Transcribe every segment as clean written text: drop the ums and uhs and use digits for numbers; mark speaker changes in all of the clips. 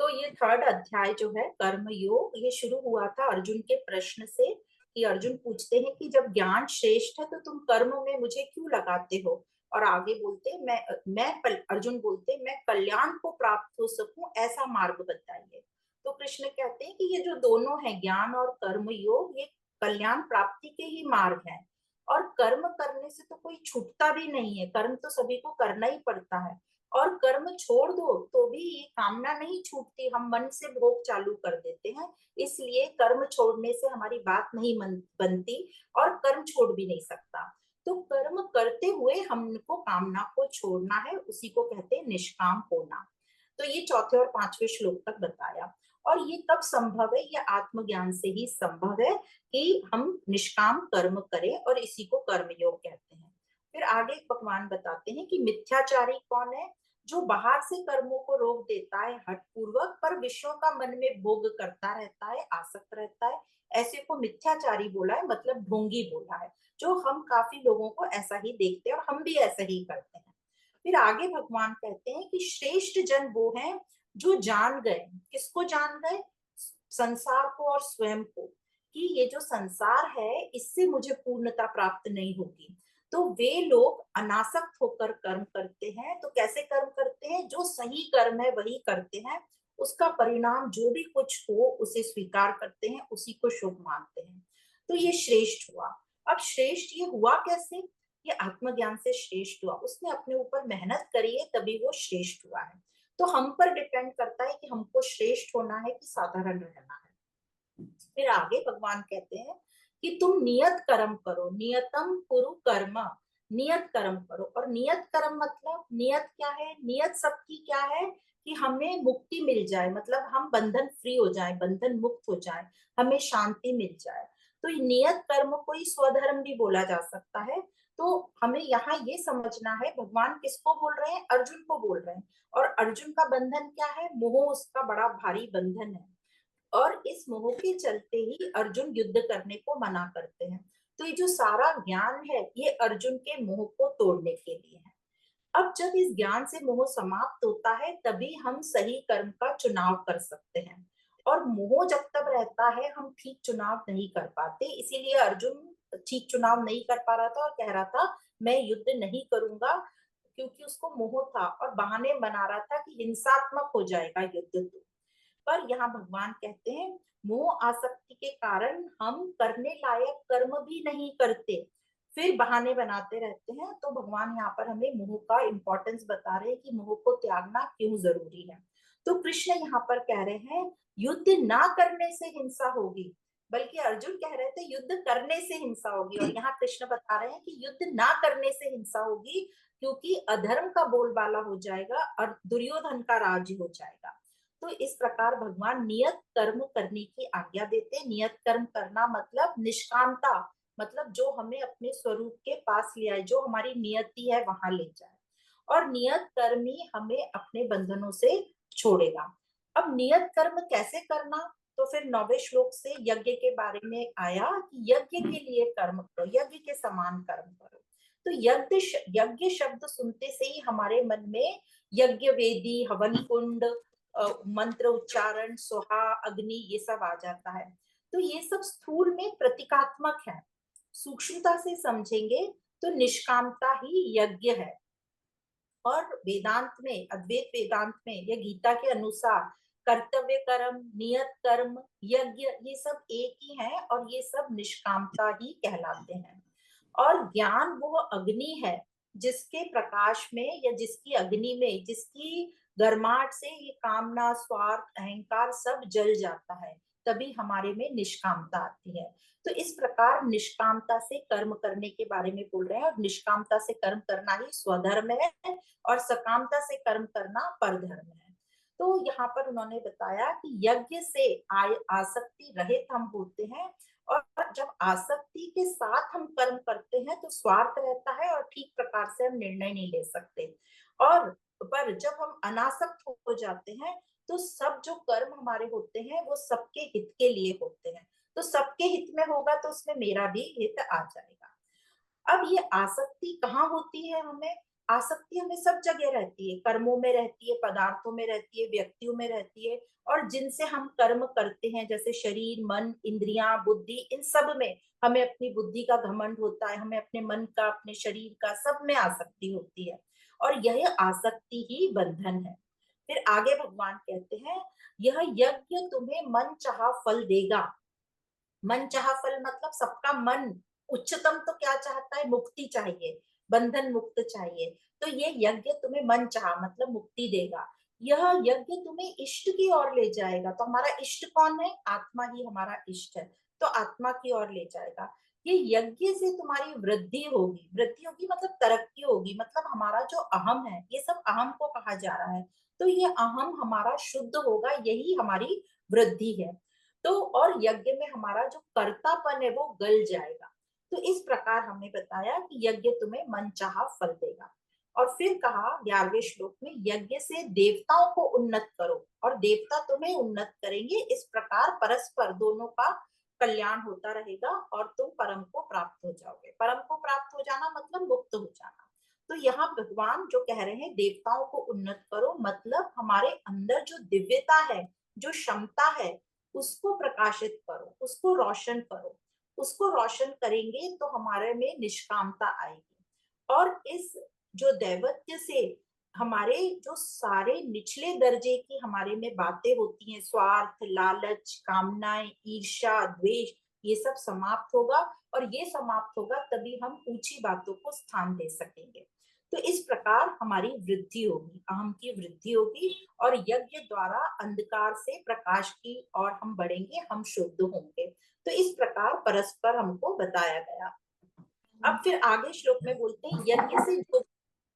Speaker 1: तो ये थर्ड अध्याय जो है कर्म योग, ये शुरू हुआ था अर्जुन के प्रश्न से कि अर्जुन पूछते हैं कि जब ज्ञान श्रेष्ठ है तो तुम कर्म में मुझे क्यों लगाते हो। और आगे बोलते अर्जुन बोलते मैं कल्याण को प्राप्त हो सकूं ऐसा मार्ग बताइए। तो कृष्ण कहते हैं कि ये जो दोनों है ज्ञान और कर्म योग, ये कल्याण प्राप्ति के ही मार्ग हैं। और कर्म करने से तो कोई छूटता भी नहीं है, कर्म तो सभी को करना ही पड़ता है। और कर्म छोड़ दो तो भी ये कामना नहीं छूटती, हम मन से भोग चालू कर देते हैं। इसलिए कर्म छोड़ने से हमारी बात नहीं बनती और कर्म छोड़ भी नहीं सकता। तो कर्म करते हुए हमको कामना को छोड़ना है, उसी को कहते हैं निष्काम होना। तो ये चौथे और पांचवें श्लोक तक बताया। और ये कब संभव है, ये आत्मज्ञान से ही संभव है कि हम निष्काम कर्म करें, और इसी को कर्मयोग कहते हैं। फिर आगे भगवान बताते हैं कि मिथ्याचारी कौन है, जो बाहर से कर्मों को रोक देता है हठपूर्वक, पर विषयों का मन में भोग करता रहता है, आसक्त रहता है। ऐसे को मिथ्याचारी बोला है, मतलब ढोंगी बोला है। जो हम काफी लोगों को ऐसा ही देखते हैं और हम भी ऐसा ही करते हैं। फिर आगे भगवान कहते हैं कि श्रेष्ठ जन वो हैं जो जान गए। किसको जान गए? संसार को और स्वयं को, कि ये जो संसार है इससे मुझे पूर्णता प्राप्त नहीं होगी। तो वे लोग अनासक्त होकर कर्म करते हैं। तो कैसे कर्म करते हैं? जो सही कर्म है वही करते हैं, उसका परिणाम जो भी कुछ हो उसे स्वीकार करते हैं, उसी को शुभ मानते हैं। तो ये श्रेष्ठ हुआ। अब श्रेष्ठ ये हुआ कैसे? ये आत्मज्ञान से श्रेष्ठ हुआ, उसने अपने ऊपर मेहनत करी है तभी वो श्रेष्ठ हुआ है। तो हम पर डिपेंड करता है कि हमको श्रेष्ठ होना है कि साधारण रहना है। फिर आगे भगवान कहते हैं कि तुम नियत कर्म करो, नियतम कुरु कर्म। नियत कर्म करो। और नियत कर्म मतलब नियत क्या है? नियत सबकी क्या है कि हमें मुक्ति मिल जाए, मतलब हम बंधन फ्री हो जाए, बंधन मुक्त हो जाए, हमें शांति मिल जाए। तो ये नियत कर्म को ही स्वधर्म भी बोला जा सकता है। तो हमें यहाँ ये समझना है भगवान किसको बोल रहे हैं? अर्जुन को बोल रहे हैं। और अर्जुन का बंधन क्या है? मोह उसका बड़ा भारी बंधन है। और इस मोह के चलते ही अर्जुन युद्ध करने को मना करते हैं। तो ये जो सारा ज्ञान है ये अर्जुन के मोह को तोड़ने के लिए है। अब जब इस ज्ञान से मोह समाप्त होता है तभी हम सही कर्म का चुनाव कर सकते हैं। और मोह जब तक रहता है हम ठीक चुनाव नहीं कर पाते। इसीलिए अर्जुन ठीक चुनाव नहीं कर पा रहा था और कह रहा था मैं युद्ध नहीं करूंगा, क्योंकि उसको मोह था और बहाने बना रहा था कि हिंसात्मक हो जाएगा युद्ध। पर यहाँ भगवान कहते हैं मोह आसक्ति के कारण हम करने लायक कर्म भी नहीं करते, फिर बहाने बनाते रहते हैं। तो भगवान यहाँ पर हमें मोह का इंपॉर्टेंस बता रहे हैं कि मोह को त्यागना क्यों जरूरी है। तो कृष्ण यहाँ पर कह रहे हैं युद्ध ना करने से हिंसा होगी, बल्कि अर्जुन कह रहे थे युद्ध करने से हिंसा होगी। और यहाँ कृष्ण बता रहे हैं कि युद्ध ना करने से हिंसा होगी, क्योंकि अधर्म का बोलबाला हो जाएगा और दुर्योधन का राज्य हो जाएगा। तो इस प्रकार भगवान नियत कर्म करने की आज्ञा देते हैं। नियत कर्म करना मतलब निष्कामता, मतलब जो हमें अपने स्वरूप के पास ले आए, जो हमारी नियति है वहां ले जाए। और नियत कर्म ही हमें अपने बंधनों से छोड़ेगा। अब नियत कर्म कैसे करना? तो फिर 9वें श्लोक से यज्ञ के बारे में आया कि यज्ञ के लिए कर्म करो, यज्ञ के समान कर्म करो। तो यज्ञ शब्द सुनते से ही हमारे मन में यज्ञ वेदी, हवन कुंड, मंत्र उच्चारण, सोहा, अग्नि, ये सब आ जाता है। तो ये सब स्थूल में प्रतीकात्मक है। सूक्ष्मता से समझेंगे तो निष्कामता ही यज्ञ है। और वेदांत में, अद्वैत वेदांत में या गीता के अनुसार कर्तव्य कर्म, नियत कर्म, यज्ञ, ये सब एक ही है और ये सब निष्कामता ही कहलाते हैं। और ज्ञान वो अग्नि है जिसके प्रकाश में या जिसकी अग्नि में, जिसकी गर्माहट से ये कामना, स्वार्थ, अहंकार सब जल जाता है, तभी हमारे में निष्कामता आती है। तो इस प्रकार निष्कामता से कर्म करने के बारे में बोल रहे हैं। और निष्कामता से कर्म करना ही स्वधर्म है और सकामता से कर्म करना परधर्म है। तो यहाँ पर उन्होंने बताया कि यज्ञ से आसक्ति रहित हम होते हैं। और जब आसक्ति के साथ हम कर्म करते हैं तो स्वार्थ रहता है और ठीक प्रकार से हम निर्णय नहीं ले सकते। और पर जब हम अनासक्त हो जाते हैं तो सब जो कर्म हमारे होते हैं वो सबके हित के लिए होते हैं। तो सबके हित में होगा तो उसमें मेरा भी हित आ जाएगा। अब ये आसक्ति कहाँ होती है हमें? आसक्ति हमें सब जगह रहती है, कर्मों में रहती है, पदार्थों में रहती है, व्यक्तियों में रहती है, और जिनसे हम कर्म करते हैं जैसे शरीर, मन, इंद्रियां, बुद्धि, इन सब में हमें अपनी बुद्धि का घमंड होता है, हमें अपने मन का, अपने शरीर का, सब में आसक्ति होती है, और यह आसक्ति ही बंधन है। फिर आगे भगवान कहते हैं, यह यज्ञ तुम्हें मन चाहा फल देगा। मन चाहा फल मतलब सबका मन उच्चतम तो क्या चाहता है, मुक्ति चाहिए, बंधन मुक्त चाहिए। तो ये यज्ञ तुम्हें मन चाहा मतलब मुक्ति देगा। यह यज्ञ तुम्हें इष्ट की ओर ले जाएगा। तो हमारा इष्ट कौन है? आत्मा ही हमारा इष्ट है, तो आत्मा की ओर ले जाएगा। ये यज्ञ से तुम्हारी वृद्धि होगी, वृद्धि होगी मतलब तरक्की होगी, मतलब हमारा जो अहम है, ये सब अहम को कहा जा रहा है, तो ये अहम हमारा शुद्ध होगा, यही हमारी वृद्धि है। तो और यज्ञ में हमारा जो कर्तापन है वो गल जाएगा। तो इस प्रकार हमने बताया कि यज्ञ तुम्हें मनचाहा फल देगा। और फिर कहा 11वें श्लोक में, यज्ञ से देवताओं को उन्नत करो और देवता तुम्हें उन्नत करेंगे, इस प्रकार परस्पर दोनों का कल्याण होता रहेगा और तुम परम को प्राप्त हो जाओगे। परम को प्राप्त हो जाना मतलब मुक्त हो जाना। तो यहाँ भगवान जो कह रहे हैं देवताओं को उन्नत करो, मतलब हमारे अंदर जो दिव्यता है, जो क्षमता है, उसको प्रकाशित करो, उसको रोशन करो। उसको रोशन करेंगे तो हमारे में निष्कामता आएगी। और इस जो दैवत्य से हमारे जो सारे निचले दर्जे की हमारे में बातें होती हैं, स्वार्थ, लालच, कामनाएं, ईर्ष्या, द्वेष, ये सब समाप्त होगा। और ये समाप्त होगा तभी हम ऊंची बातों को स्थान दे सकेंगे। तो इस प्रकार हमारी वृद्धि होगी, अहम की वृद्धि होगी, और यज्ञ द्वारा अंधकार से प्रकाश की ओर हम बढ़ेंगे, हम शुद्ध होंगे। तो इस प्रकार परस्पर हमको बताया गया। अब फिर आगे श्लोक में बोलते हैं, यज्ञ से जो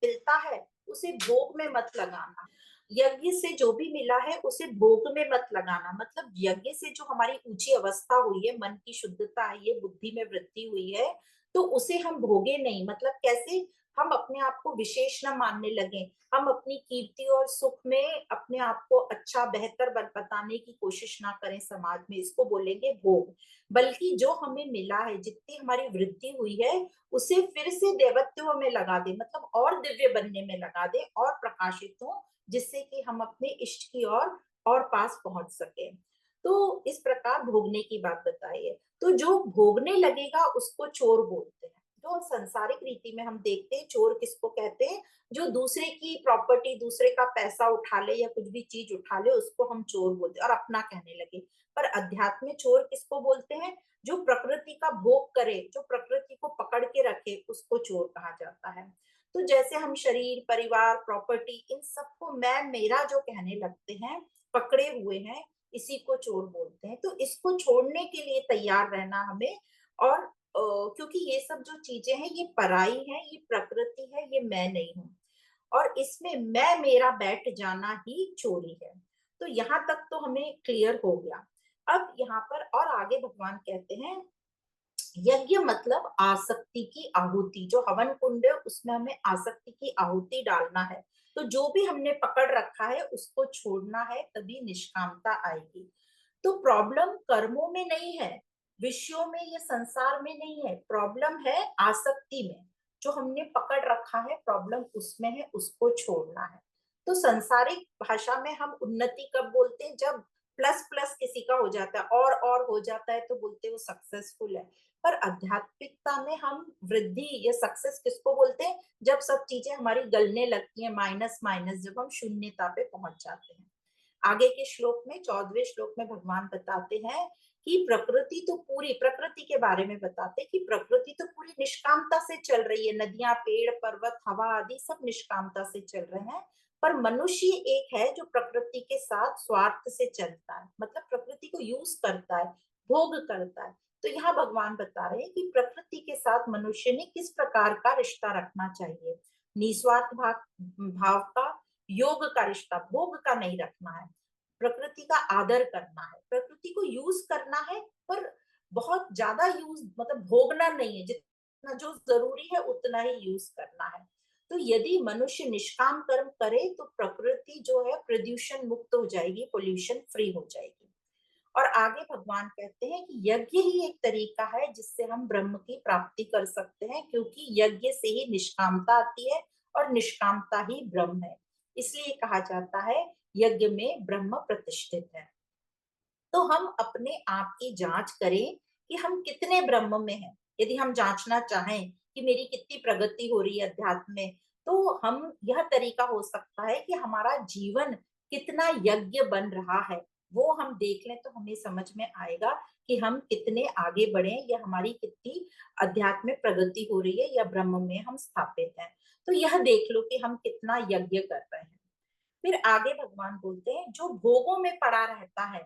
Speaker 1: मिलता है उसे भोग में मत लगाना। यज्ञ से जो भी मिला है उसे भोग में मत लगाना, मतलब यज्ञ से जो हमारी ऊंची अवस्था हुई है, मन की शुद्धता है, ये बुद्धि में वृद्धि हुई है, तो उसे हम भोगे नहीं। मतलब कैसे? हम अपने आप को विशेष न मानने लगे, हम अपनी कीर्ति और सुख में अपने आप को अच्छा बेहतर बताने की कोशिश ना करें समाज में, इसको बोलेंगे भोग। बल्कि जो हमें मिला है, जितनी हमारी वृद्धि हुई है, उसे फिर से देवत्व में लगा दे, मतलब और दिव्य बनने में लगा दे और प्रकाशित हो, जिससे कि हम अपने इष्ट की ओर और पास पहुंच सके। तो इस प्रकार भोगने की बात बताई है। तो जो भोगने लगेगा उसको चोर बोलते हैं। जो संसारिक रीति में हम देखते हैं, चोर किसको कहते हैं? जो दूसरे की प्रॉपर्टी, दूसरे का पैसा उठा ले या कुछ भी चीज उठा ले, उसको हम चोर बोलते हैं और अपना कहने लगे। पर अध्यात्म में चोर किसको बोलते हैं? जो प्रकृति का भोग करे, जो प्रकृति को पकड़ के रखे, उसको चोर कहा जाता है। तो जैसे हम शरीर, परिवार, प्रॉपर्टी, इन सबको मैं मेरा जो कहने लगते हैं, पकड़े हुए हैं, इसी को चोर बोलते हैं। तो इसको छोड़ने के लिए तैयार रहना हमें। और क्योंकि ये सब जो चीजें हैं ये पराई है, ये प्रकृति है, ये मैं नहीं हूँ, और इसमें मैं मेरा बैठ जाना ही चोरी है। तो यहाँ तक तो हमें क्लियर हो गया। अब यहाँ पर और आगे भगवान कहते हैं, यज्ञ मतलब आसक्ति की आहुति, जो हवन कुंड है उसमें हमें आसक्ति की आहुति डालना है। तो जो भी हमने पकड़ रखा है उसको छोड़ना है, तभी निष्कामता आएगी। तो प्रॉब्लम कर्मों में नहीं है, विषयों में या संसार में नहीं है, प्रॉब्लम है आसक्ति में। जो हमने पकड़ रखा है प्रॉब्लम उसमें है, उसको छोड़ना है। तो संसारिक भाषा में हम उन्नति कब बोलते हैं? जब प्लस प्लस किसी का हो जाता है और हो जाता है तो बोलते हैं वो सक्सेसफुल है। पर आध्यात्मिकता में हम वृद्धि या सक्सेस किसको बोलते हैं? जब सब चीजें हमारी गलने लगती हैं, माइनस माइनस, जब हम शून्यता पे पहुंच जाते हैं। आगे के श्लोक में 14वें श्लोक में भगवान बताते हैं कि प्रकृति तो पूरी, प्रकृति के बारे में बताते हैं कि प्रकृति तो पूरी निष्कामता से चल रही है, नदियां, पेड़, पर्वत, हवा आदि सब निष्कामता से चल रहे हैं। पर मनुष्य एक है जो प्रकृति के साथ स्वार्थ से चलता है, मतलब प्रकृति को यूज करता है, भोग करता है। तो यहाँ भगवान बता रहे हैं कि प्रकृति के साथ मनुष्य ने किस प्रकार का रिश्ता रखना चाहिए। निस्वार्थ भाव का, योग का रिश्ता, भोग का नहीं रखना है। प्रकृति का आदर करना है, प्रकृति को यूज करना है, पर बहुत ज्यादा यूज मतलब भोगना नहीं है, जितना जो जरूरी है उतना ही यूज करना है। तो यदि मनुष्य निष्काम कर्म करे तो प्रकृति जो है प्रदूषण मुक्त हो जाएगी, पोल्यूशन फ्री हो जाएगी। और आगे भगवान कहते हैं कि यज्ञ ही एक तरीका है जिससे हम ब्रह्म की प्राप्ति कर सकते हैं, क्योंकि यज्ञ से ही निष्कामता आती है और निष्कामता ही ब्रह्म है। इसलिए कहा जाता है यज्ञ में ब्रह्म प्रतिष्ठित है। तो हम अपने आप की जांच करें कि हम कितने ब्रह्म में हैं। यदि हम जांचना चाहें कि मेरी कितनी प्रगति हो रही है अध्यात्म में, तो हम यह तरीका हो सकता है कि हमारा जीवन कितना यज्ञ बन रहा है, वो हम देख लें तो हमें समझ में आएगा कि हम कितने आगे बढ़े या हमारी कितनी अध्यात्म में प्रगति हो रही है या ब्रह्म में हम स्थापित हैं। तो यह देख लो कि हम कितना यज्ञ कर रहे हैं। फिर आगे भगवान बोलते हैं जो भोगों में पड़ा रहता है,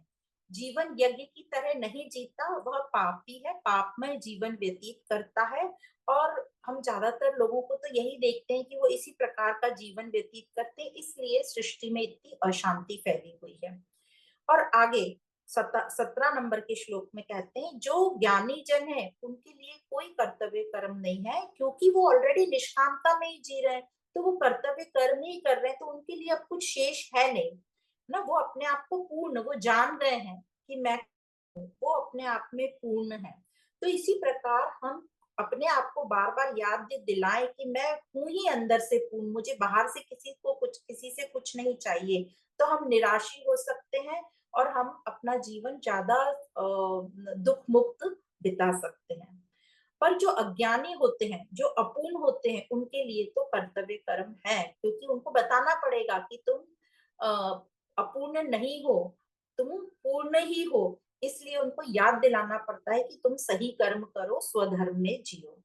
Speaker 1: जीवन यज्ञ की तरह नहीं जीता, वह पापी है, पापमय जीवन व्यतीत करता है। और हम ज्यादातर लोगों को तो यही देखते हैं कि वो इसी प्रकार का जीवन व्यतीत करते हैं, इसलिए सृष्टि में इतनी अशांति फैली हुई है। और आगे 17 नंबर के श्लोक में कहते हैं जो ज्ञानी जन है उनके लिए कोई कर्तव्य कर्म नहीं है, क्योंकि वो ऑलरेडी निष्कामता में ही जी रहे हैं, तो वो कर्तव्य कर्म ही कर रहे हैं, तो उनके लिए अब कुछ शेष है नहीं ना। वो अपने आप को पूर्ण, वो जान गए हैं कि मैं हूँ, वो अपने आप में पूर्ण है। तो इसी प्रकार हम अपने आप को बार बार याद दिलाएं कि मैं हूं ही अंदर से पूर्ण, मुझे बाहर से किसी से कुछ नहीं चाहिए, तो हम निराशी हो सकते हैं और हम अपना जीवन ज्यादा दुख मुक्त बिता सकते हैं। पर जो अज्ञानी होते हैं, जो अपूर्ण होते हैं, उनके लिए तो कर्तव्य कर्म है, क्योंकि उनको बताना पड़ेगा कि तुम अपूर्ण नहीं हो, तुम पूर्ण ही हो। इसलिए उनको याद दिलाना पड़ता है कि तुम सही कर्म करो, स्वधर्म में जियो।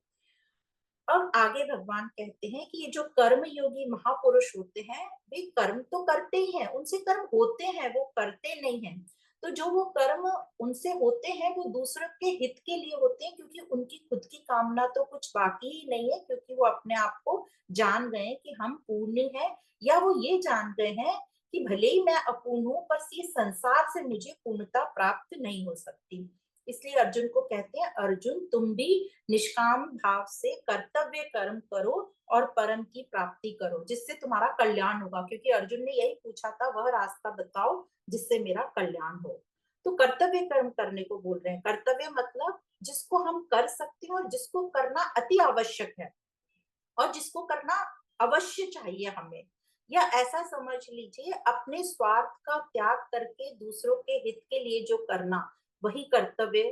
Speaker 1: और आगे भगवान कहते हैं कि ये जो कर्म योगी महापुरुष होते हैं, वे कर्म तो करते ही हैं, उनसे कर्म होते हैं, वो करते नहीं हैं। तो जो वो कर्म उनसे होते हैं वो दूसरों के हित के लिए होते हैं, क्योंकि उनकी खुद की कामना तो कुछ बाकी ही नहीं है, क्योंकि वो अपने आप को जान गए कि हम पूर्ण हैं, या वो ये जान गए हैं कि भले ही मैं अपूर्ण हूं, पर ये संसार से मुझे पूर्णता प्राप्त नहीं हो सकती। इसलिए अर्जुन को कहते हैं अर्जुन तुम भी निष्काम भाव से कर्तव्य कर्म करो और परम की प्राप्ति करो, जिससे तुम्हारा कल्याण होगा। क्योंकि अर्जुन ने यही पूछा था, वह रास्ता बताओ जिससे मेरा कल्याण हो। तो कर्तव्य कर्म करने को बोल रहे हैं। कर्तव्य मतलब जिसको हम कर सकते हैं और जिसको करना अति आवश्यक है और जिसको करना अवश्य चाहिए हमें, या ऐसा समझ लीजिए अपने स्वार्थ का त्याग करके दूसरों के हित के लिए जो करना, वही कर्तव्य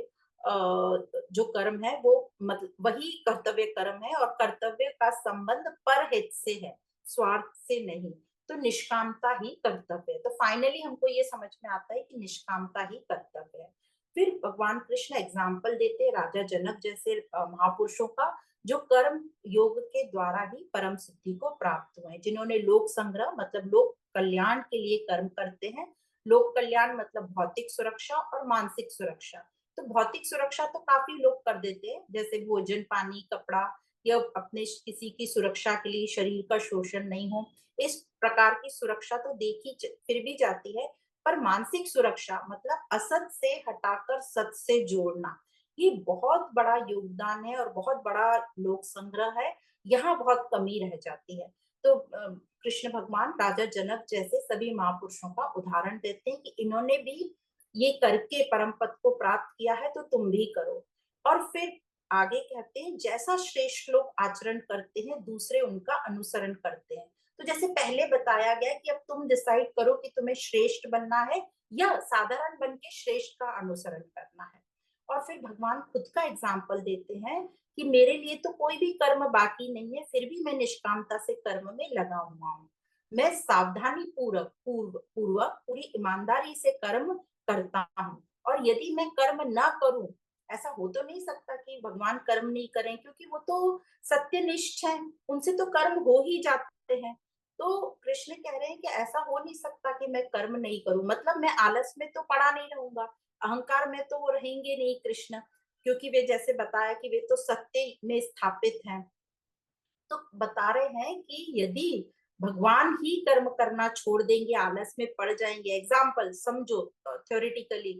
Speaker 1: जो कर्म है वो, मतलब वही कर्तव्य कर्म है। और कर्तव्य का संबंध परहित से है, स्वार्थ से नहीं। तो निष्कामता ही कर्तव्य है। तो फाइनली हमको ये समझ में आता है कि निष्कामता ही कर्तव्य है। फिर भगवान कृष्ण एग्जाम्पल देते हैं राजा जनक जैसे महापुरुषों का, जो कर्म योग के द्वारा ही परम सिद्धि को प्राप्त हुए, जिन्होंने लोक संग्रह मतलब लोक कल्याण के लिए कर्म करते हैं। लोक कल्याण मतलब भौतिक सुरक्षा और मानसिक सुरक्षा। तो भौतिक सुरक्षा तो काफी लोग कर देते हैं, जैसे भोजन पानी कपड़ा, या अपने किसी की सुरक्षा के लिए शरीर का शोषण नहीं हो, इस प्रकार की सुरक्षा तो देखी फिर भी जाती है। पर मानसिक सुरक्षा मतलब असत से हटाकर सत से जोड़ना, ये बहुत बड़ा योगदान है और बहुत बड़ा लोक संग्रह है, यहाँ बहुत कमी रह जाती है। तो कृष्ण भगवान राजा जनक जैसे सभी महापुरुषों का उदाहरण देते हैं कि इन्होंने भी ये करके परम पद को प्राप्त किया है, तो तुम भी करो। और फिर आगे कहते हैं जैसा श्रेष्ठ लोग आचरण करते हैं दूसरे उनका अनुसरण करते हैं। तो जैसे पहले बताया गया कि अब तुम डिसाइड करो कि तुम्हें श्रेष्ठ बनना है या साधारण बन के श्रेष्ठ का अनुसरण करना है। और फिर भगवान खुद का एग्जाम्पल देते हैं कि मेरे लिए तो कोई भी कर्म बाकी नहीं है, फिर भी मैं निष्कामता से कर्म में लगा हुआ हूँ। मैं सावधानी पूर्वक पूरी ईमानदारी से कर्म करता हूँ। और यदि मैं कर्म ना करूं, ऐसा हो तो नहीं सकता कि भगवान कर्म नहीं करें, क्योंकि वो तो सत्यनिष्ठ हैं, उनसे तो कर्म हो ही जाते हैं। तो कृष्ण कह रहे हैं कि ऐसा हो नहीं सकता कि मैं कर्म नहीं करूं, मतलब मैं आलस में तो पड़ा नहीं रहूंगा, अहंकार में तो वो रहेंगे नहीं कृष्ण, क्योंकि वे जैसे बताया कि वे तो सत्य में स्थापित हैं। तो बता रहे हैं कि यदि भगवान ही कर्म करना छोड़ देंगे, आलस में पड़ जाएंगे, एग्जाम्पल समझो थ्योरेटिकली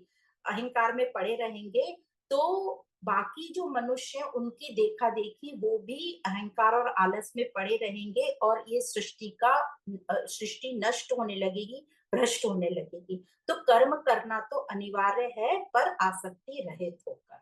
Speaker 1: अहंकार में पड़े रहेंगे, तो बाकी जो मनुष्य हैं उनकी देखा देखी वो भी अहंकार और आलस में पड़े रहेंगे, और ये सृष्टि नष्ट होने लगेगी, भ्रष्ट होने लगेगी। तो कर्म करना तो अनिवार्य है, पर आसक्ति रहित होकर।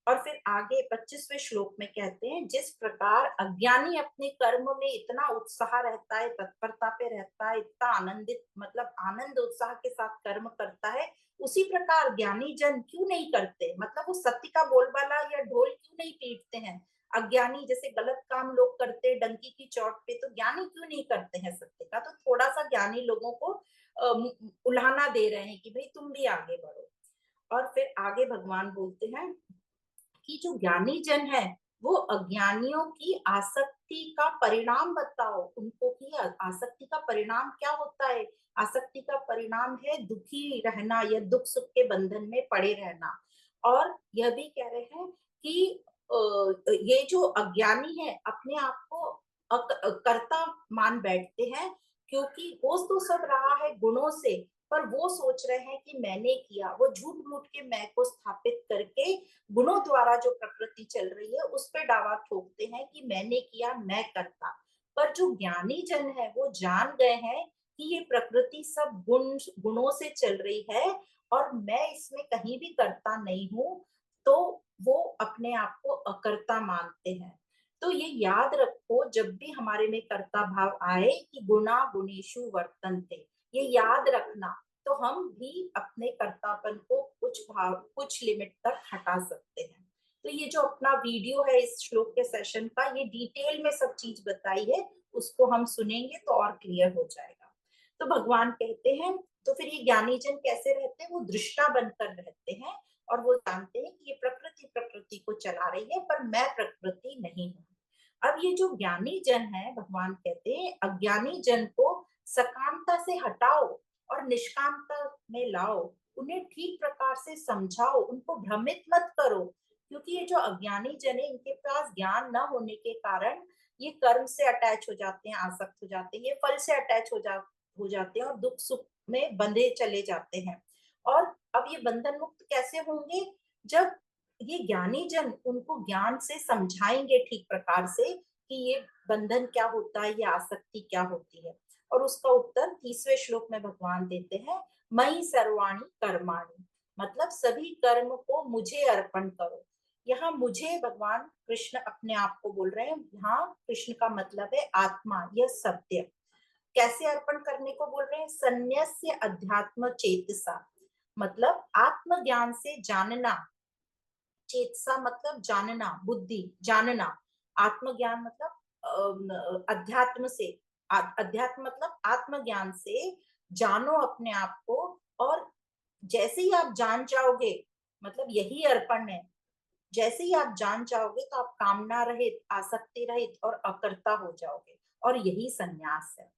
Speaker 1: और फिर आगे 25वें श्लोक में कहते हैं, जिस प्रकार अज्ञानी अपने कर्म में इतना उत्साह रहता है, तत्परता पे रहता है, इतना आनंदित मतलब आनंद उत्साह के साथ कर्म करता है, उसी प्रकार ज्ञानी जन क्यों नहीं करते, मतलब वो सत्य का बोलबाला या ढोल क्यों नहीं पीटते हैं। अज्ञानी जैसे गलत काम लोग करते हैं डंकी की चोट पे, तो ज्ञानी क्यों नहीं करते हैं सत्य का। तो थोड़ा सा ज्ञानी लोगों को उल्हाना दे रहे हैं कि भाई तुम भी आगे बढ़ो। और फिर आगे भगवान बोलते हैं कि जो ज्ञानी जन है वो अज्ञानियों की आसक्ति का परिणाम बताओ उनको, कि आसक्ति का परिणाम क्या होता है। आसक्ति का परिणाम है दुखी रहना या दुख सुख के बंधन में पड़े रहना। और यह भी कह रहे हैं कि ये जो अज्ञानी है अपने आप को कर्ता मान बैठते हैं, क्योंकि हो तो सब रहा है गुणों से, पर वो सोच रहे हैं कि मैंने किया। वो झूठ मूठ के मैं को स्थापित करके गुणों द्वारा जो प्रकृति चल रही है उस पे दावा ठोकते हैं कि मैंने किया, मैं करता। पर जो ज्ञानी जन है वो जान गए हैं कि ये प्रकृति सब गुणों से चल रही है और मैं इसमें कहीं भी करता नहीं हूँ। तो वो अपने आप को अकर्ता मानते हैं। तो ये याद रखो जब भी हमारे में कर्ता भाव आए कि गुणा गुणेशु वर्तन्ते, ये याद रखना। तो हम भी अपने कर्तापन को कुछ लिमिट तक हटा सकते हैं। तो ये जो अपना वीडियो है इस श्लोक के सेशन का, ये डिटेल में सब चीज बताई है, उसको हम सुनेंगे तो और क्लियर हो जाएगा। तो भगवान कहते हैं, तो फिर ये ज्ञानी जन कैसे रहते हैं, वो दृष्टा बनकर रहते हैं और वो जानते हैं कि ये प्रकृति प्रकृति को चला रही है पर मैं प्रकृति नहीं हूँ। अब ये जो ज्ञानी जन है, भगवान कहते हैं अज्ञानी जन को सकामता से हटाओ और निष्कामता में लाओ, उन्हें ठीक प्रकार से समझाओ, उनको भ्रमित मत करो। क्योंकि ये जो अज्ञानी जन है इनके पास ज्ञान न होने के कारण ये कर्म से अटैच हो जाते हैं, आसक्त हो जाते हैं, ये फल से अटैच हो जाते हैं और दुख सुख में बंधे चले जाते हैं। और अब ये बंधन मुक्त कैसे होंगे, जब ये ज्ञानी जन उनको ज्ञान से समझाएंगे ठीक प्रकार से कि ये बंधन क्या होता है, ये आसक्ति क्या होती है। और उसका उत्तर 30वें श्लोक में भगवान देते हैं, मई सर्वाणी कर्माणी, मतलब सभी कर्म को मुझे अर्पण करो। यहाँ मुझे भगवान कृष्ण अपने आप को बोल रहे हैं, यहाँ कृष्ण का मतलब है आत्मा, यह सत्य। कैसे अर्पण करने को बोल रहे हैं, संन्यास्य अध्यात्म चेतसा, मतलब आत्मज्ञान से जानना। चेतसा मतलब जानना, बुद्धि जानना। आत्मज्ञान मतलब अध्यात्म से, अध्यात्म मतलब आत्मज्ञान से जानो अपने आप को। और जैसे ही आप जान जाओगे, मतलब यही अर्पण है, जैसे ही आप जान जाओगे तो आप कामना रहित, आसक्ति रहित और अकर्ता हो जाओगे, और यही संन्यास है।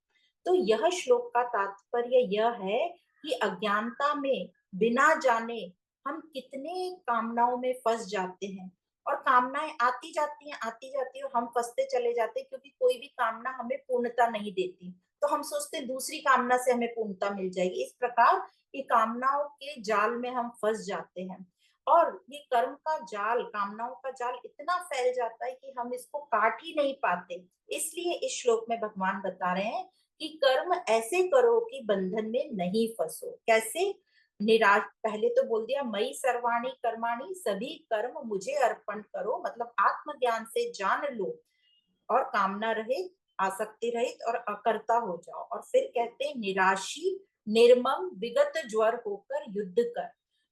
Speaker 1: तो यह श्लोक का तात्पर्य यह है कि अज्ञानता में बिना जाने हम कितने कामनाओं में फंस जाते हैं, और कामनाएं आती जाती है और हम फंसते चले जाते हैं, क्योंकि कोई भी कामना हमें पूर्णता नहीं देती। तो हम सोचते हैं दूसरी कामना से हमें पूर्णता मिल जाएगी। इस प्रकार ये कामनाओं के जाल में हम फंस जाते हैं, और ये कर्म का जाल, कामनाओं का जाल इतना फैल जाता है कि हम इसको काट ही नहीं पाते। इसलिए इस श्लोक में भगवान बता रहे हैं कि कर्म ऐसे करो कि बंधन में नहीं फंसो। कैसे, निराश, पहले तो बोल दिया मई सर्वाणी कर्माणी, सभी कर्म मुझे अर्पण करो, मतलब आत्मज्ञान से जान लो और कामना रहित, आसक्ति रहित और अकर्ता हो जाओ। और फिर कहते हैं निराशी निर्मम विगत ज्वर होकर युद्ध कर।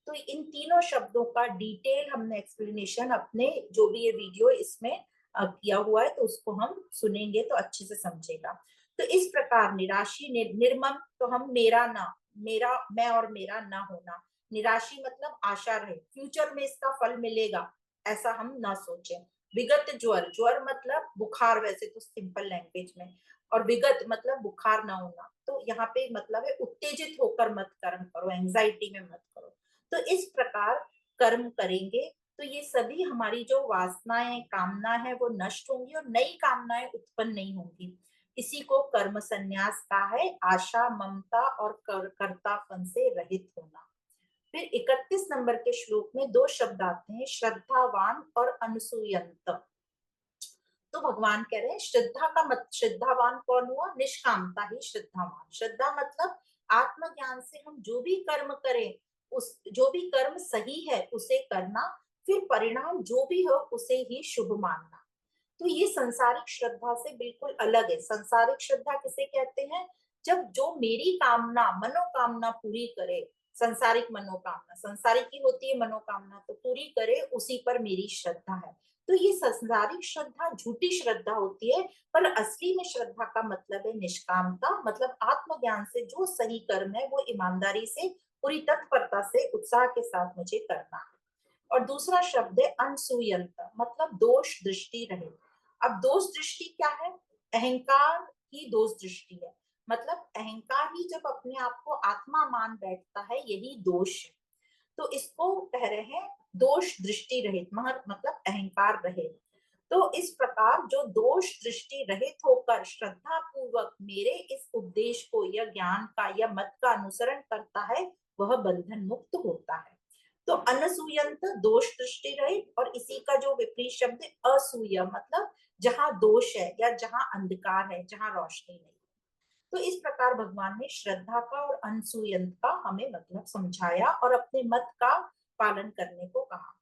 Speaker 1: तो इन तीनों शब्दों का डिटेल हमने एक्सप्लेनेशन अपने जो भी ये वीडियो इसमें किया हुआ है, तो उसको हम सुनेंगे तो अच्छे से समझेगा। तो इस प्रकार निराशी निर्मम, तो हम मेरा ना, मेरा मैं और मेरा ना होना। निराशी मतलब आशा रहे, फ्यूचर में इसका फल मिलेगा ऐसा हम ना सोचें। विगत ज्वर, ज्वर मतलब बुखार वैसे तो सिंपल लैंग्वेज में, और विगत मतलब बुखार ना होना। तो यहाँ पे मतलब है उत्तेजित होकर मत कर्म करो, एंजाइटी में मत करो। तो इस प्रकार कर्म करेंगे तो ये सभी हमारी जो वासनाएं, कामना है वो नष्ट होंगी और नई कामनाएं उत्पन्न नहीं होंगी। इसी को कर्म संन्यास का है, आशा ममता और कर्तापन से रहित होना। फिर 31 नंबर के श्लोक में दो शब्द आते हैं, श्रद्धावान और अनसूयंत। तो भगवान कह रहे हैं श्रद्धा का मत, श्रद्धावान कौन हुआ, निष्कामता ही श्रद्धावान। श्रद्धा मतलब आत्मज्ञान से हम जो भी कर्म करें, उस जो भी कर्म सही है उसे करना, फिर परिणाम जो भी हो उसे ही शुभ मानना। तो ये संसारिक श्रद्धा से बिल्कुल अलग है। संसारिक श्रद्धा किसे कहते हैं? जब जो मेरी कामना मनोकामना पूरी करे, संसारिक मनोकामना, संसारिक की होती है मनोकामना, तो पूरी करे उसी पर मेरी श्रद्धा है। तो ये संसारिक श्रद्धा झूठी श्रद्धा होती है, पर असली में श्रद्धा का मतलब है निष्कामता, मतलब आत्मज्ञान से जो सही कर्म है वो ईमानदारी से, पूरी तत्परता से, उत्साह के साथ मुझे करना है। और दूसरा शब्द है अनसूयंत, मतलब दोष दृष्टि रहे। अब दोष दृष्टि क्या है? अहंकार ही दोष दृष्टि है। मतलब अहंकार ही जब अपने आप को आत्मा मान बैठता है, यही दोष है। तो इसको कह रहे हैं दोष दृष्टि रहित, मतलब अहंकार रहित। तो इस प्रकार जो दोष दृष्टि रहित होकर श्रद्धा पूर्वक मेरे इस उपदेश को या ज्ञान का या मत का अनुसरण करता है, वह बंधन मुक्त होता है। तो अनसूयंत दोष दृष्टि रहित, और इसी का जो विपरीत शब्द है असूय, मतलब जहां दोष है या जहां अंधकार है, जहां रोशनी नहीं। तो इस प्रकार भगवान ने श्रद्धा का और अनसूयंत का हमें मतलब समझाया और अपने मत का पालन करने को कहा।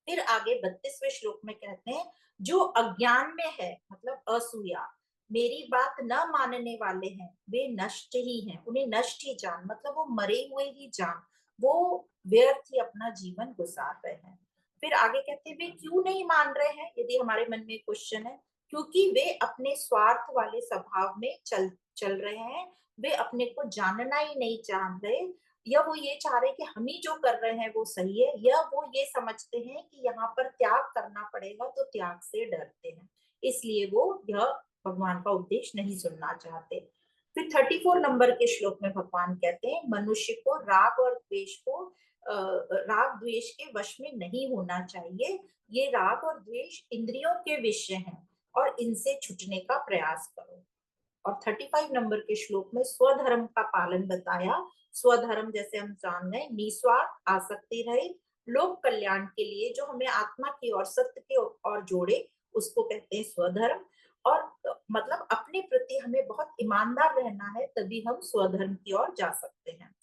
Speaker 1: फिर आगे 32वें श्लोक में कहते हैं, जो अज्ञान में है, मतलब असूया, मेरी बात न मानने वाले हैं, वे नष्ट ही हैं, उन्हें नष्ट ही जान, मतलब वो मरे हुए ही जान, वो व्यर्थ ही अपना जीवन गुजार रहे हैं। फिर आगे कहते हैं, वे क्यों नहीं मान रहे हैं? यदि हमारे मन में क्वेश्चन है, क्योंकि वे अपने स्वार्थ वाले स्वभाव में चल चल रहे हैं, वे अपने को जानना ही नहीं चाह रहे, या वो ये चाह रहे कि हम ही जो कर रहे हैं वो सही है, या वो ये समझते हैं कि यहाँ पर त्याग करना पड़ेगा, तो त्याग से डरते हैं, इसलिए वो यह भगवान का उपदेश नहीं सुनना चाहते। फिर 34 नंबर के श्लोक में भगवान कहते हैं, मनुष्य को राग और द्वेष को राग द्वेष के वश में नहीं होना चाहिए। ये राग और द्वेष इंद्रियों के विषय हैं और इनसे छुटने का प्रयास करो। और 35 नंबर के श्लोक में स्वधर्म का पालन बताया। स्वधर्म जैसे हम जान गए, निस्वार्थ, आसक्ति रहित, लोक कल्याण के लिए, जो हमें आत्मा की ओर, सत्य की ओर जोड़े, उसको कहते हैं स्वधर्म। और मतलब अपने प्रति हमें बहुत ईमानदार रहना है, तभी हम स्वधर्म की ओर जा सकते हैं।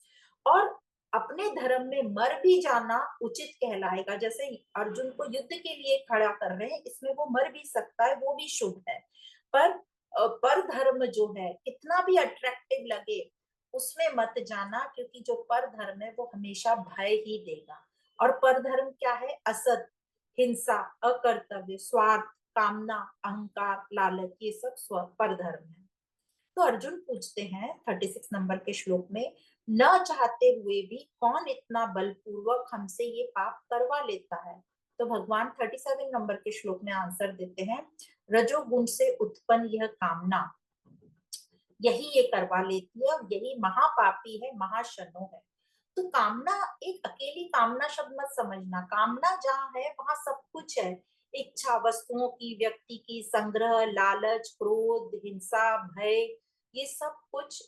Speaker 1: और अपने धर्म में मर भी जाना उचित कहलाएगा। जैसे अर्जुन को युद्ध के लिए खड़ा कर रहे हैं, इसमें वो मर भी सकता है, वो भी शुभ है। पर पर धर्म जो है, कितना भी अट्रैक्टिव लगे, उसमें मत जाना, क्योंकि जो पर धर्म है वो हमेशा भय ही देगा। और पर धर्म क्या है? असत, हिंसा, अकर्तव्य, स्वार्थ, कामना, अहंकार, लालच, ये सब स्व पर धर्म है। तो अर्जुन पूछते हैं 36 नंबर के श्लोक में, न चाहते हुए भी कौन इतना बलपूर्वक हमसे ये पाप करवा लेता है? तो भगवान 37 नंबर के श्लोक में आंसर देते हैं, रजोगुण से उत्पन्न यह कामना, यही ये करवा लेती है, और यही महापापी है, महाशनो है। तो कामना, एक अकेली कामना शब्द मत समझना। कामना जहाँ है वहां सब कुछ है। इच्छा, वस्तुओं की, व्यक्ति की, संग्रह, लालच, क्रोध, हिंसा, भय, ये सब कुछ,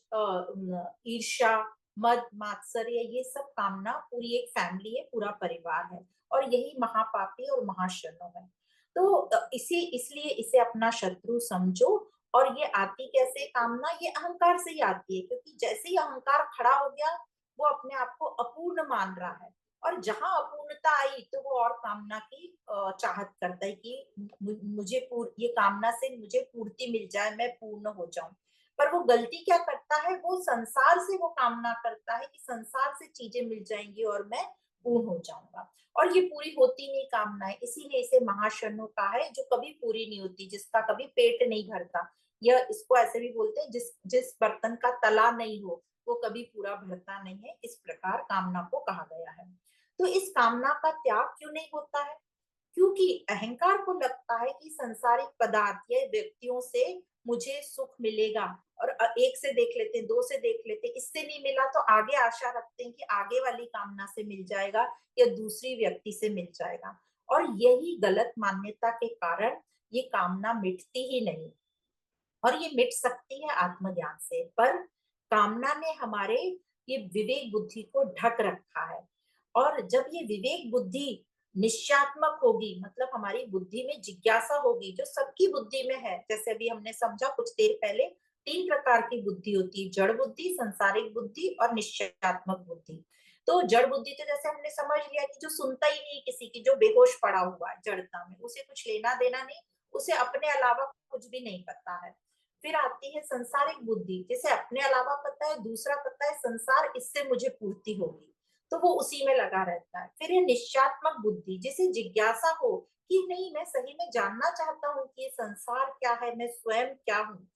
Speaker 1: ईर्ष्या, मद, मात्सर्य, ये सब कामना, पूरी एक फैमिली है, पूरा परिवार है, और यही महापापी और महाशनो है। तो इसी इसलिए इसे अपना शत्रु समझो। और ये आती कैसे कामना? ये अहंकार से ही आती है, क्योंकि जैसे ही अहंकार खड़ा हो गया, वो अपने आप को अपूर्ण मान रहा है, और जहां अपूर्णता आई तो वो और कामना की चाहत करता है कि मुझे ये कामना से मुझे पूर्ति मिल जाए, मैं पूर्ण हो जाऊं। पर वो गलती क्या करता है? वो संसार से वो कामना करता है कि संसार से चीजें मिल जाएंगी और मैं पूर्ण हो जाऊंगा, और ये पूरी होती नहीं कामनाएं। इसीलिए इसे महाशनो का है, जो कभी पूरी नहीं होती, जिसका कभी पेट नहीं भरता, या इसको ऐसे भी बोलते हैं, जिस जिस बर्तन का तला नहीं हो वो कभी पूरा भरता नहीं है, इस प्रकार कामना को कहा गया है। तो इस कामना का त्याग क्यों नहीं होता है? क्योंकि अहंकार को लगता है कि संसारिक पदार्थ या व्यक्तियों से मुझे सुख मिलेगा, और एक से देख लेते हैं, दो से देख लेते हैं, इससे नहीं मिला तो आगे आशा रखते हैं कि आगे वाली कामना से मिल जाएगा या दूसरी व्यक्ति से मिल जाएगा। और यही गलत मान्यता के कारण ये कामना मिटती ही नहीं। और ये मिट सकती है आत्मज्ञान से, पर कामना ने हमारे ये विवेक बुद्धि को ढक रखा है। और जब ये विवेक बुद्धि निश्चयात्मक होगी, मतलब हमारी बुद्धि में जिज्ञासा होगी, जो सबकी बुद्धि में है, जैसे अभी हमने समझा कुछ देर पहले, 3 प्रकार की बुद्धि होती है, जड़ बुद्धि, संसारिक बुद्धि और निश्चयात्मक बुद्धि। तो जड़ बुद्धि तो जैसे हमने समझ लिया कि जो सुनता ही नहीं किसी की, जो बेहोश पड़ा हुआ है जड़ता में, उसे कुछ लेना देना नहीं, उसे अपने अलावा कुछ भी नहीं पता है। फिर आती है संसारिक बुद्धि, जिसे अपने अलावा पता है, दूसरा पता है संसार इससे मुझे पूर्ति होगी, तो वो उसी में लगा रहता है। फिर ये निश्चयात्मक बुद्धि, जिसे जिज्ञासा हो कि नहीं मैं सही में जानना चाहता हूँ कि ये संसार क्या है, मैं स्वयं क्या हूँ।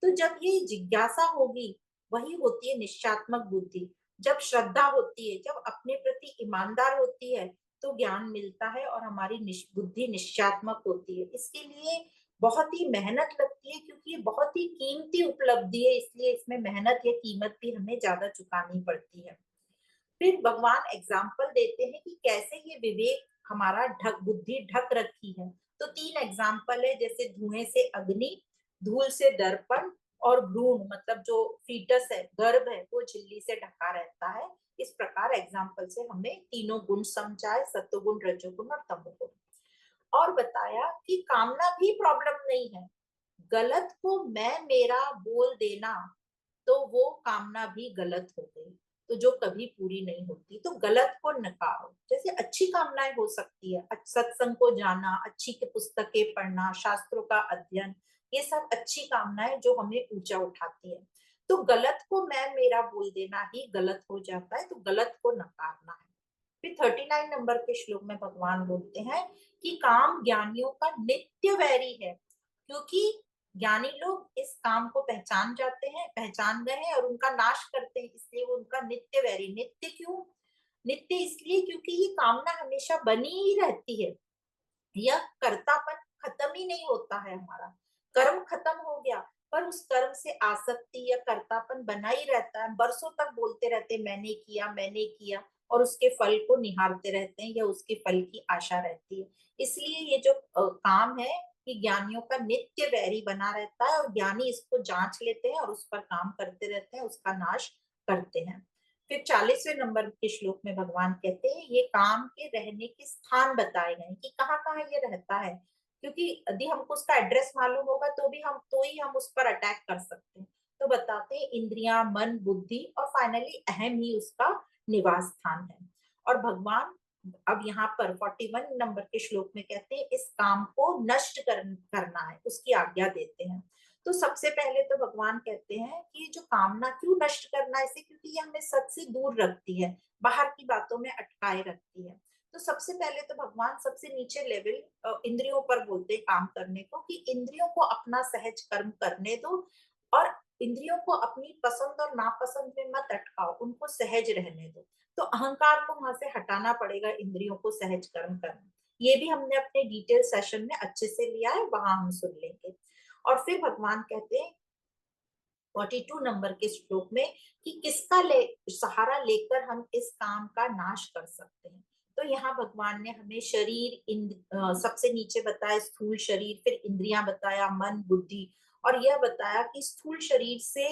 Speaker 1: तो जब ये जिज्ञासा होगी, वही होती है निश्चयात्मक बुद्धि। जब श्रद्धा होती है, जब अपने प्रति ईमानदार होती है, तो ज्ञान मिलता है और हमारी बुद्धि निश्चयात्मक होती है। इसके लिए बहुत ही मेहनत लगती है, क्योंकि ये बहुत ही कीमती उपलब्धि है, इसलिए इसमें मेहनत या कीमत भी हमें ज्यादा चुकानी पड़ती है। फिर भगवान एग्जाम्पल देते हैं कि कैसे ये विवेक हमारा ढक बुद्धि ढक रखी है। तो 3 एग्जाम्पल है, जैसे धुएं से अग्नि, धूल से दर्पण, और भ्रूण मतलब जो फीटस है, गर्भ है, वो झिल्ली से ढका रहता है। इस प्रकार एग्जाम्पल से हमें तीनों गुण समझाए, सत्वगुण, रजोगुण और तमोगुण। और बताया कि कामना भी प्रॉब्लम नहीं है। गलत को मैं मेरा बोल देना, तो वो कामना भी गलत हो गई, तो जो कभी पूरी नहीं होती। तो गलत को नकारो। जैसे अच्छी कामनाएं हो सकती है, सत्संग को जाना, अच्छी की पुस्तकें पढ़ना, शास्त्रों का अध्ययन, ये सब अच्छी कामनाएं जो हमें ऊंचा उठाती है। तो गलत को मैं मेरा बोल देना ही गलत हो जाता है, तो गलत को नकारना है। फिर 39 नंबर के श्लोक में भगवान बोलते हैं कि काम ज्ञानियों का नित्य वैरी है, क्योंकि ज्ञानी लोग इस काम को पहचान जाते हैं, पहचान गए हैं और उनका नाश करते हैं, इसलिए वो उनका नित्य वैरी। नित्य क्यों? नित्य इसलिए क्योंकि ये कामना हमेशा बनी ही रहती है, यह कर्तापन खत्म ही नहीं होता है। हमारा कर्म खत्म हो गया, पर उस कर्म से आसक्ति या कर्तापन बना ही रहता है। बरसों तक बोलते रहते हैं मैंने किया, मैंने किया, और उसके फल को निहारते रहते हैं या उसके फल की आशा रहती है। इसलिए ये जो काम है, कि ज्ञानियों का नित्य वैरी बना रहता है, और ज्ञानी इसको जांच लेते हैं और उस पर काम करते रहते हैं, उसका नाश करते हैं। फिर 40वें नंबर के श्लोक में भगवान कहते हैं ये काम के रहने के स्थान बताए गए कि कहाँ कहाँ ये रहता है, क्योंकि यदि हमको उसका एड्रेस मालूम होगा तो ही हम उस पर अटैक कर सकते हैं। तो बताते हैं इंद्रियां, मन, बुद्धि और फाइनली अहम ही उसका निवास स्थान है। और भगवान अब यहाँ पर 41 नंबर के श्लोक में कहते हैं इस काम को नष्ट करना है, उसकी आज्ञा देते हैं। तो सबसे पहले तो भगवान कहते हैं कि जो कामना क्यों नष्ट करना है इसे, क्योंकि ये हमें सच से दूर रखती है, बाहर की बातों में अटकाए रखती है। तो सबसे पहले तो भगवान सबसे नीचे लेवल इंद्रियों पर बोलते हैं काम करने को, कि इंद्रियों को अपना सहज कर्म करने दो, और इंद्रियों को अपनी पसंद और नापसंद में मत अटकाओ, उनको सहज रहने दो। तो अहंकार को वहां से हटाना पड़ेगा, इंद्रियों को सहज कर्म करना। ये भी हमने अपने डिटेल सेशन में अच्छे से लिया है, वहां हम सुन लेंगे। और फिर भगवान कहते हैं 42 नंबर के श्लोक में कि किसका सहारा लेकर हम इस काम का नाश कर सकते हैं। तो यहाँ भगवान ने हमें शरीर, सबसे नीचे बताया स्थूल शरीर, फिर इंद्रियां बताया, मन, बुद्धि, और यह बताया कि स्थूल शरीर से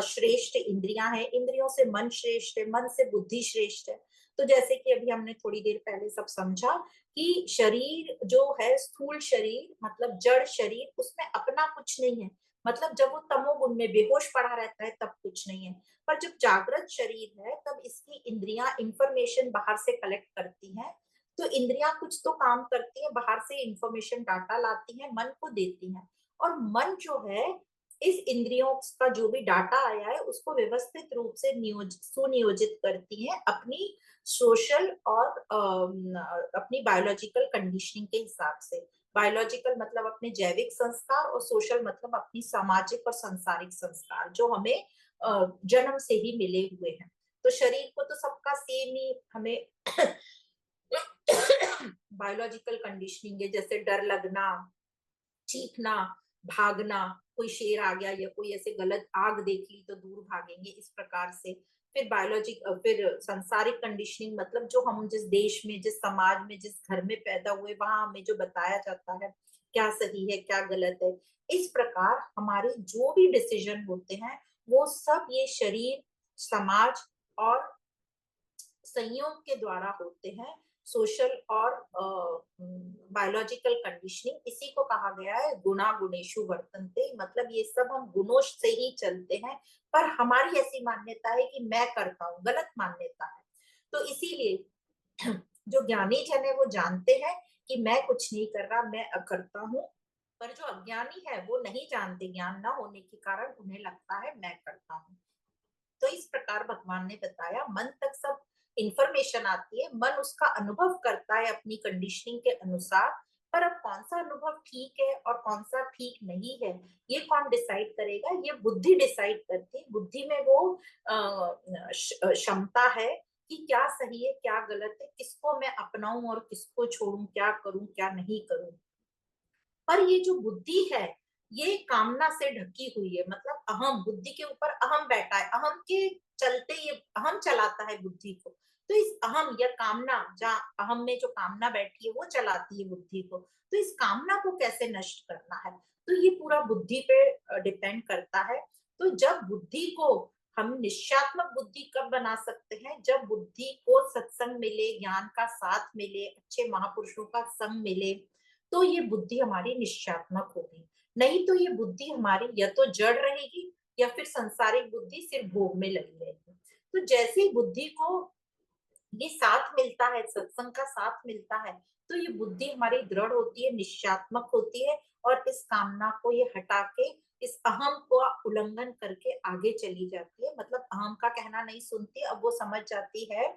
Speaker 1: श्रेष्ठ इंद्रियां हैं, इंद्रियों से मन श्रेष्ठ है, मन से बुद्धि श्रेष्ठ है। तो जैसे कि अभी हमने थोड़ी देर पहले सब समझा कि शरीर जो है, स्थूल शरीर मतलब जड़ शरीर, उसमें अपना कुछ नहीं है। मतलब जब वो तमोगुण में बेहोश पड़ा रहता है तब कुछ नहीं है, पर जब जागृत शरीर है तब इसकी इंद्रियां इंफॉर्मेशन बाहर से कलेक्ट करती हैं। तो इंद्रियां कुछ तो काम करती हैं, बाहर से इंफॉर्मेशन डाटा लाती हैं, मन को देती हैं। और मन जो है, इस इंद्रियों का जो भी डाटा आया है उसको व्यवस्थित रूप से सुनियोजित करती है अपनी सोशल और अपनी बायोलॉजिकल कंडीशनिंग के हिसाब से। बायोलॉजिकल मतलब अपने जैविक संस्कार, और सोशल मतलब अपनी सामाजिक और सांसारिक संस्कार जो हमें जन्म से ही मिले हुए हैं। तो शरीर को तो सबका सेम ही हमें बायोलॉजिकल कंडीशनिंग है, जैसे डर लगना, चीखना, भागना, कोई शेर आ गया या कोई ऐसे गलत आग देख ली तो दूर भागेंगे, इस प्रकार से। फिर संसारिक कंडीशनिंग मतलब जो हम जिस देश में, जिस समाज में, जिस घर में पैदा हुए, वहां हमें जो बताया जाता है क्या सही है क्या गलत है। इस प्रकार हमारे जो भी डिसीजन होते हैं, वो सब ये शरीर, समाज और संयोग के द्वारा होते हैं। सोशल और बायोलॉजिकल कंडीशनिंग, इसी को कहा गया है गुणा गुणेशु वर्तन्ते, मतलब ये सब हम गुणों से ही चलते हैं। पर हमारी ऐसी मान्यता है कि मैं करता हूँ, गलत मान्यता है। तो इसीलिए जो ज्ञानी जन है वो जानते हैं कि मैं कुछ नहीं कर रहा, मैं अकर्ता हूँ। पर जो अज्ञानी है वो नहीं जानते, ज्ञान ना होने के कारण उन्हें लगता है मैं करता हूँ। तो इस प्रकार भगवान ने बताया मन तक सब इंफॉर्मेशन आती है, मन उसका अनुभव करता है अपनी कंडीशनिंग के अनुसार। पर अब कौन सा अनुभव ठीक है और कौन सा ठीक नहीं है, ये कौन डिसाइड करेगा? ये बुद्धि डिसाइड करती है। बुद्धि में वो क्षमता है कि क्या सही है क्या गलत है, किसको मैं अपनाऊं और किसको छोड़ूं, क्या करूं क्या नहीं करूं। पर ये जो बुद्धि है ये कामना से ढकी हुई है, मतलब अहम, बुद्धि के ऊपर अहम बैठा है, अहम के चलते ये अहम चलाता है बुद्धि को। तो इस अहम या कामना, जहाँ अहम में जो कामना बैठी है वो चलाती है बुद्धि को। तो इस कामना को कैसे नष्ट करना है, तो ये पूरा बुद्धि पे डिपेंड करता है। तो जब बुद्धि को हम निश्चयात्मक बुद्धि कब बना सकते हैं, जब बुद्धि को सत्संग मिले, ज्ञान का साथ मिले, अच्छे महापुरुषों का संग मिले, तो ये बुद्धि हमारी निश्चयात्मक होगी। नहीं तो ये बुद्धि हमारी या तो जड़ रहेगी या फिर संसारिक बुद्धि सिर्फ भोग में लगी रहेगी। तो जैसे ही बुद्धि को ये साथ मिलता है, सत्संग का साथ मिलता है, तो ये बुद्धि हमारी दृढ़ होती है, निश्चयात्मक होती है, और इस कामना को ये हटा के इस अहम को उल्लंघन करके आगे चली जाती है। मतलब अहम का कहना नहीं सुनती, अब वो समझ जाती है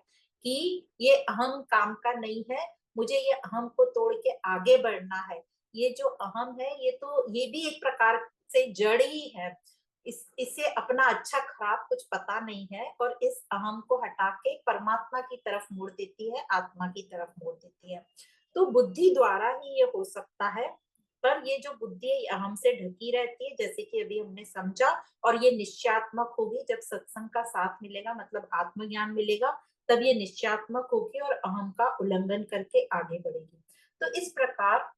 Speaker 1: कि ये अहम काम का नहीं है, मुझे ये अहम को तोड़ के आगे बढ़ना है। ये जो अहम है ये तो ये भी एक प्रकार से जड़ ही है, इसे अपना अच्छा खराब कुछ पता नहीं है, और इस अहम को हटा के परमात्मा की तरफ मोड़ देती है, आत्मा की तरफ मोड़ देती है। तो बुद्धि द्वारा ही ये हो सकता है। पर ये जो बुद्धि है अहम से ढकी रहती है, जैसे कि अभी हमने समझा, और ये निश्चयात्मक होगी जब सत्संग का साथ मिलेगा, मतलब आत्मज्ञान मिलेगा, तब ये निश्चयात्मक होगी और अहम का उल्लंघन करके आगे बढ़ेगी। तो इस प्रकार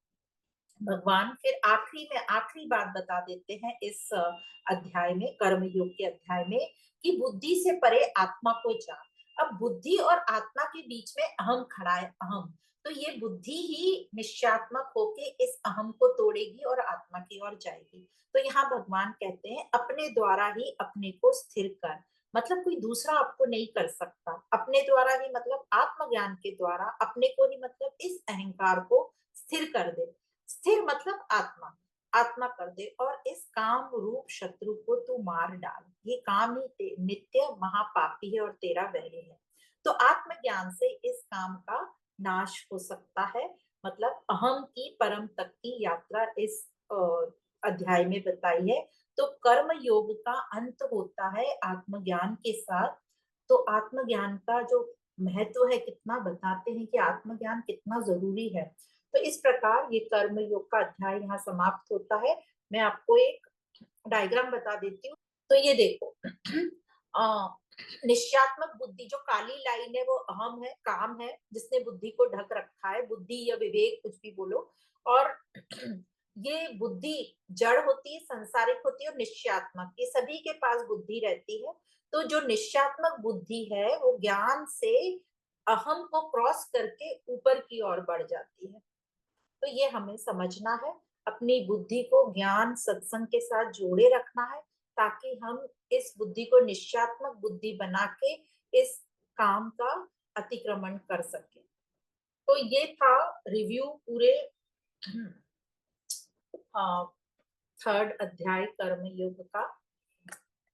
Speaker 1: भगवान फिर आखिरी में आखिरी बात बता देते हैं इस अध्याय में, कर्म योग के अध्याय में, कि बुद्धि से परे आत्मा को जान। अब बुद्धि और आत्मा के बीच में अहम खड़ा है, अहम। तो ये बुद्धि ही निश्चयात्मक होके इस अहम को तोड़ेगी और आत्मा की ओर जाएगी। तो यहाँ भगवान कहते हैं अपने द्वारा ही अपने को स्थिर कर, मतलब कोई दूसरा आपको नहीं कर सकता। अपने द्वारा ही मतलब आत्मज्ञान के द्वारा अपने को ही, मतलब इस अहंकार को स्थिर कर दे। स्थिर मतलब आत्मा, आत्मा कर दे, और इस काम रूप शत्रु को तू मार डाल। ये काम ही नित्य महापापी है और तेरा वैरी है। तो आत्मज्ञान से इस काम का नाश हो सकता है। मतलब अहम की परम तक की यात्रा इस अध्याय में बताई है। तो कर्म योग का अंत होता है आत्मज्ञान के साथ। तो आत्मज्ञान का जो महत्व है कितना बताते हैं कि आत्मज्ञान कितना जरूरी है। तो इस प्रकार ये कर्म योग का अध्याय यहाँ समाप्त होता है। मैं आपको एक डायग्राम बता देती हूँ। तो ये देखो निश्चयात्मक बुद्धि, जो काली लाइन है वो अहम है, काम है, जिसने बुद्धि को ढक रखा है, बुद्धि या विवेक कुछ भी बोलो। और ये बुद्धि जड़ होती है, संसारिक होती है, और निश्चयात्मक, ये सभी के पास बुद्धि रहती है। तो जो निश्चयात्मक बुद्धि है वो ज्ञान से अहम को क्रॉस करके ऊपर की ओर बढ़ जाती है। तो ये हमें समझना है, अपनी बुद्धि को ज्ञान सत्संग के साथ जोड़े रखना है, ताकि हम इस बुद्धि को निश्चयात्मक बुद्धि बना के इस काम का अतिक्रमण कर सके। तो ये था रिव्यू पूरे थर्ड अध्याय कर्म योग का।